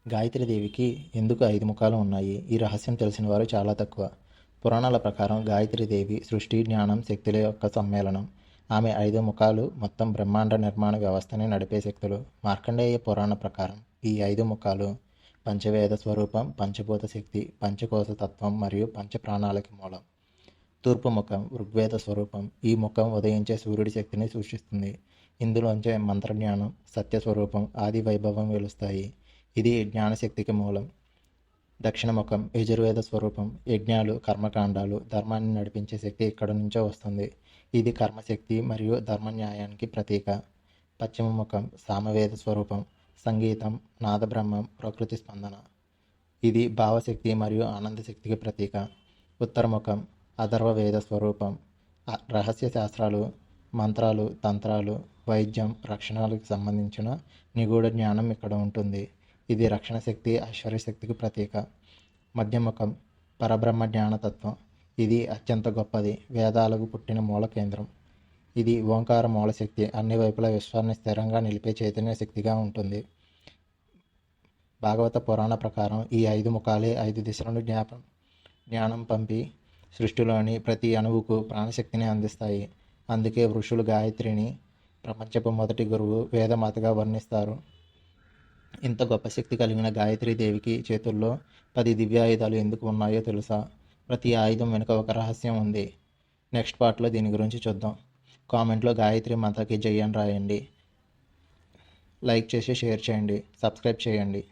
గాయత్రీదేవికి ఎందుకు 5 ముఖాలు ఉన్నాయి? ఈ రహస్యం తెలిసిన వారు చాలా తక్కువ. పురాణాల ప్రకారం గాయత్రీదేవి సృష్టి, జ్ఞానం, శక్తుల యొక్క సమ్మేళనం. ఆమె 5 ముఖాలు మొత్తం బ్రహ్మాండ నిర్మాణ వ్యవస్థని నడిపే శక్తులు. మార్కండేయ పురాణ ప్రకారం ఈ 5 ముఖాలు పంచవేద స్వరూపం, పంచభూత శక్తి, పంచకోశ తత్వం మరియు పంచ ప్రాణాలకి మూలం. తూర్పు ముఖం ఋగ్వేద స్వరూపం. ఈ ముఖం ఉదయించే సూర్యుడి శక్తిని సూచిస్తుంది. ఇందులోంచే మంత్రజ్ఞానం, సత్యస్వరూపం, ఆది వైభవం వెలుస్తాయి. ఇది జ్ఞానశక్తికి మూలం. దక్షిణముఖం యజుర్వేద స్వరూపం. యజ్ఞాలు, కర్మకాండాలు, ధర్మాన్ని నడిపించే శక్తి ఇక్కడ నుంచో వస్తుంది. ఇది కర్మశక్తి మరియు ధర్మన్యాయానికి ప్రతీక. పశ్చిమ ముఖం సామవేద స్వరూపం. సంగీతం, నాదబ్రహ్మం, ప్రకృతి స్పందన. ఇది భావశక్తి మరియు ఆనందశక్తికి ప్రతీక. ఉత్తరముఖం అథర్వవేద స్వరూపం. రహస్య శాస్త్రాలు, మంత్రాలు, తంత్రాలు, వైద్యం, రక్షణలకు సంబంధించిన నిగూఢ జ్ఞానం ఇక్కడ ఉంటుంది. ఇది రక్షణ శక్తి, ఐశ్వర్యశక్తికి ప్రతీక. మధ్యముఖం పరబ్రహ్మ జ్ఞానతత్వం. ఇది అత్యంత గొప్పది, వేదాలకు పుట్టిన మూల కేంద్రం. ఇది ఓంకార మూలశక్తి, అన్ని వైపుల విశ్వాన్ని స్థిరంగా నిలిపే చైతన్య శక్తిగా ఉంటుంది. భాగవత పురాణ ప్రకారం ఈ 5 ముఖాలే 5 దిశలను జ్ఞానం పంపి సృష్టిలోని ప్రతి అణువుకు ప్రాణశక్తిని అందిస్తాయి. అందుకే ఋషులు గాయత్రిని ప్రపంచపు మొదటి గురువు, వేదమాతగా వర్ణిస్తారు. ఇంత గొప్ప శక్తి కలిగిన గాయత్రీదేవికి చేతుల్లో 10 దివ్యాయుధాలు ఎందుకు ఉన్నాయో తెలుసా? ప్రతి ఆయుధం వెనుక ఒక రహస్యం ఉంది. నెక్స్ట్ పార్ట్లో దీని గురించి చూద్దాం. కామెంట్లో గాయత్రి మాతకి జై అని రాయండి. లైక్ చేసి షేర్ చేయండి, సబ్స్క్రైబ్ చేయండి.